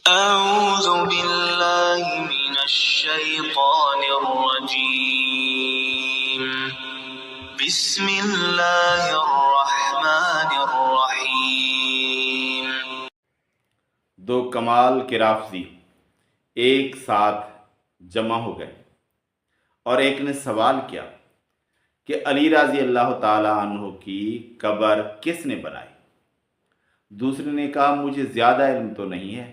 أعوذ بالله من الشيطان الرجيم بسم الله الرحمن الرحیم۔ دو کمال کے رافضی ایک ساتھ جمع ہو گئے اور ایک نے سوال کیا کہ علی رضی اللہ تعالی عنہ کی قبر کس نے بنائی؟ دوسرے نے کہا مجھے زیادہ علم تو نہیں ہے،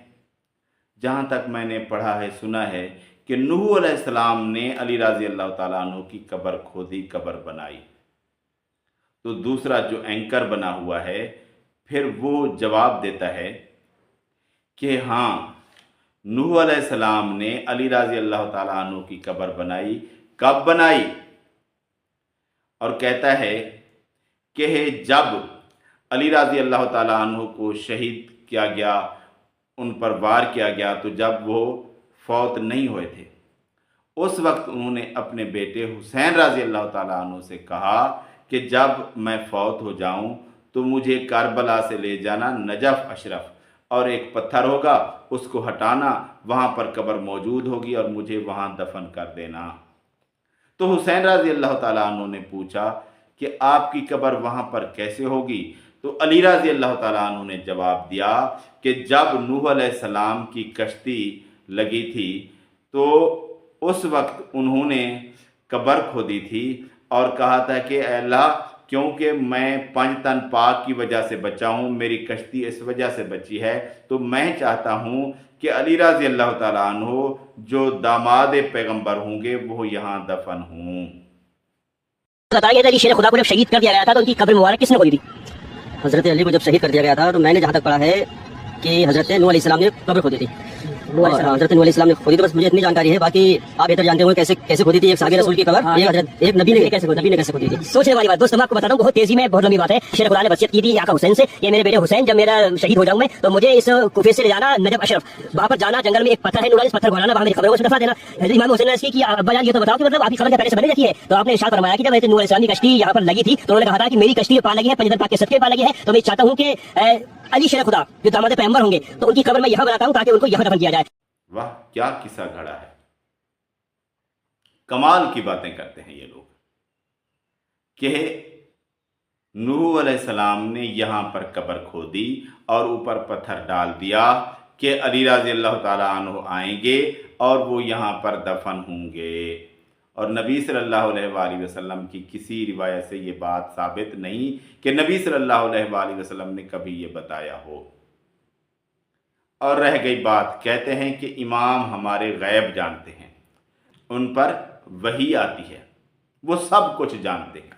جہاں تک میں نے پڑھا ہے سنا ہے کہ نوح علیہ السلام نے علی رضی اللہ تعالیٰ عنہ کی قبر کھودی، قبر بنائی۔ تو دوسرا جو اینکر بنا ہوا ہے پھر وہ جواب دیتا ہے کہ ہاں، نوح علیہ السلام نے علی رضی اللہ تعالیٰ عنہ کی قبر بنائی۔ کب بنائی؟ اور کہتا ہے کہ جب علی رضی اللہ تعالیٰ عنہ کو شہید کیا گیا، ان پر وار کیا گیا، تو جب وہ فوت نہیں ہوئے تھے اس وقت انہوں نے اپنے بیٹے حسین رضی اللہ تعالیٰ عنہ سے کہا کہ جب میں فوت ہو جاؤں تو مجھے کربلا سے لے جانا نجف اشرف، اور ایک پتھر ہوگا اس کو ہٹانا، وہاں پر قبر موجود ہوگی اور مجھے وہاں دفن کر دینا۔ تو حسین رضی اللہ تعالیٰ عنہ نے پوچھا کہ آپ کی قبر وہاں پر کیسے ہوگی؟ تو علی رضی اللہ تعالیٰ عنہ نے جواب دیا کہ جب نوح علیہ السلام کی کشتی لگی تھی تو اس وقت انہوں نے قبر کھودی تھی اور کہا تھا کہ اے اللہ، کیونکہ میں 5 تن پاک کی وجہ سے بچا ہوں، میری کشتی اس وجہ سے بچی ہے، تو میں چاہتا ہوں کہ علی رضی اللہ تعالیٰ عنہ جو داماد پیغمبر ہوں گے وہ یہاں دفن ہوں۔ بتایا گیا تھا کہ شیر خدا کو جب شہید کر دیا گیا تھا تو ان کی قبر مبارک کس نے کھودی تھی؟ حضرت علی کو جب شہید کر دیا گیا تھا تو میں نے جہاں تک پڑھا ہے کہ حضرت نوح علیہ السلام نے قبر کھودی تھی، حضرت نوح علیہ السلام نے کھودی، تو بس مجھے اتنی جانکاری ہے، باقی آپ بہتر جانتے ہوں گے کیسے کھودی تھی ایک صحابی رسول کی قبر، ایک نبی نے کیسے کھودی تھی۔ سوچنے والی بات دوست، میں آپ کو بتا دوں بہت تیزی میں، بہت لمبی بات ہے۔ شیر خدا نے وصیت کی تھی آقا حسین سے کہ میرے بیٹے حسین جب میرا شہید ہو جاؤں میں تو مجھے اس کوفے سے لے جانا نجف اشرف، وہاں پر جانا، جنگل میں ایک پتھر ہے نورانی، اس پتھر کو لانا، وہاں میری قبر کو دفنا دینا۔ حضرت امام حسین نے کی ابا جان یہ تو بتاؤ کہ مطلب آپ کی قبر کیا پہلے سے بنی رہتی ہے؟ تو آپ نے ارشاد فرمایا کہ جب حضرت نوح علیہ السلام کی کشتی یہاں پر لگی تھی تو انہوں نے کہا تھا کہ میری کشتی پا لگی ہے، 5 پاک کے صدقے پا لگی ہے، تو میں چاہتا ہوں کہ علی شیر خدا جو داماد پیغمبر ہوں گے تو ان کی قبر میں یہاں بناتا ہوں تاکہ ان کو یہاں دفن کیا جائے۔ واہ، کیا قصہ گھڑا ہے! کمال کی باتیں کرتے ہیں یہ لوگ کہ نوح علیہ السلام نے یہاں پر قبر کھودی اور اوپر پتھر ڈال دیا کہ علی رضی اللہ تعالیٰ عنہ آئیں گے اور وہ یہاں پر دفن ہوں گے، اور نبی صلی اللہ علیہ وآلہ وسلم کی کسی روایت سے یہ بات ثابت نہیں کہ نبی صلی اللہ علیہ وآلہ وسلم نے کبھی یہ بتایا ہو۔ اور رہ گئی بات، کہتے ہیں کہ امام ہمارے غیب جانتے ہیں، ان پر وحی آتی ہے، وہ سب کچھ جانتے ہیں۔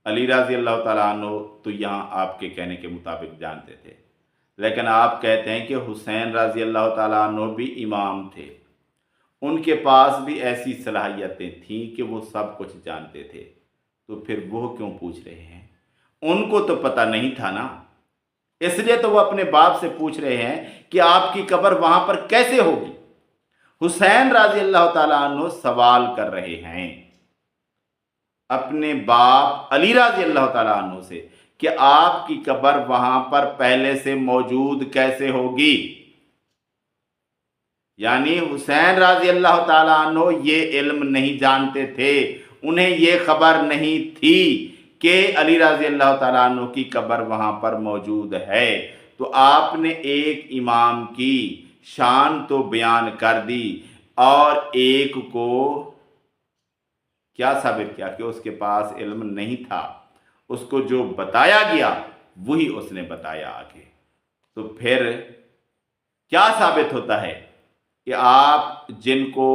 علی رضی اللہ تعالیٰ عنہ تو یہاں آپ کے کہنے کے مطابق جانتے تھے، لیکن آپ کہتے ہیں کہ حسین رضی اللہ تعالیٰ عنہ بھی امام تھے، ان کے پاس بھی ایسی صلاحیتیں تھیں کہ وہ سب کچھ جانتے تھے، تو پھر وہ کیوں پوچھ رہے ہیں؟ ان کو تو پتہ نہیں تھا نا، اس لیے تو وہ اپنے باپ سے پوچھ رہے ہیں کہ آپ کی قبر وہاں پر کیسے ہوگی۔ حسین رضی اللہ تعالیٰ عنہ سوال کر رہے ہیں اپنے باپ علی رضی اللہ تعالیٰ عنہ سے کہ آپ کی قبر وہاں پر پہلے سے موجود کیسے ہوگی؟ یعنی حسین رضی اللہ تعالیٰ عنہ یہ علم نہیں جانتے تھے، انہیں یہ خبر نہیں تھی کہ علی رضی اللہ تعالیٰ عنہ کی قبر وہاں پر موجود ہے، تو آپ نے ایک امام کی شان تو بیان کر دی اور ایک کو کیا ثابت کیا کہ اس کے پاس علم نہیں تھا، اس کو جو بتایا گیا وہی اس نے بتایا آگے۔ تو پھر کیا ثابت ہوتا ہے کہ آپ جن کو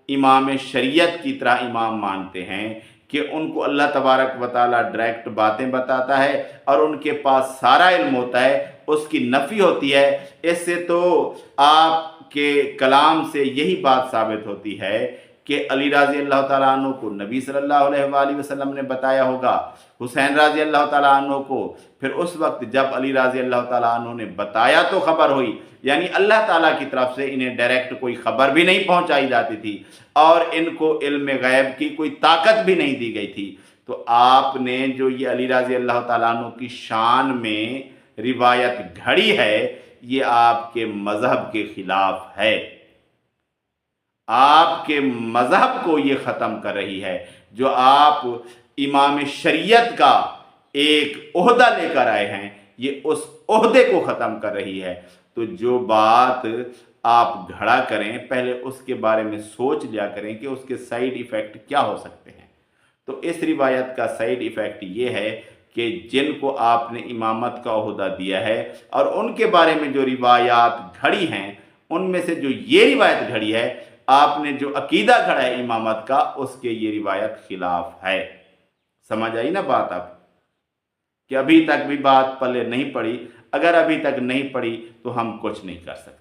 امام شریعت کی طرح امام مانتے ہیں کہ ان کو اللہ تبارک و تعالیٰ ڈائریکٹ باتیں بتاتا ہے اور ان کے پاس سارا علم ہوتا ہے، اس کی نفی ہوتی ہے، اس سے تو آپ کے کلام سے یہی بات ثابت ہوتی ہے کہ علی رضی اللہ تعالیٰ عنہ کو نبی صلی اللہ علیہ وآلہ وسلم نے بتایا ہوگا، حسین رضی اللہ تعالیٰ عنہ کو پھر اس وقت جب علی رضی اللہ تعالیٰ عنہ نے بتایا تو خبر ہوئی، یعنی اللہ تعالیٰ کی طرف سے انہیں ڈائریکٹ کوئی خبر بھی نہیں پہنچائی جاتی تھی اور ان کو علم غیب کی کوئی طاقت بھی نہیں دی گئی تھی۔ تو آپ نے جو یہ علی رضی اللہ تعالیٰ عنہ کی شان میں روایت گھڑی ہے یہ آپ کے مذہب کے خلاف ہے، آپ کے مذہب کو یہ ختم کر رہی ہے۔ جو آپ امام شریعت کا ایک عہدہ لے کر آئے ہیں، یہ اس عہدے کو ختم کر رہی ہے۔ تو جو بات آپ گھڑا کریں، پہلے اس کے بارے میں سوچ لیا کریں کہ اس کے سائیڈ ایفیکٹ کیا ہو سکتے ہیں۔ تو اس روایت کا سائیڈ ایفیکٹ یہ ہے کہ جن کو آپ نے امامت کا عہدہ دیا ہے اور ان کے بارے میں جو روایات گھڑی ہیں، ان میں سے جو یہ روایت گھڑی ہے، آپ نے جو عقیدہ گھڑا ہے امامت کا، اس کے یہ روایت خلاف ہے۔ سمجھ آئی نا بات آپ کہ ابھی تک بھی بات پلے نہیں پڑی؟ اگر ابھی تک نہیں پڑی تو ہم کچھ نہیں کر سکتے۔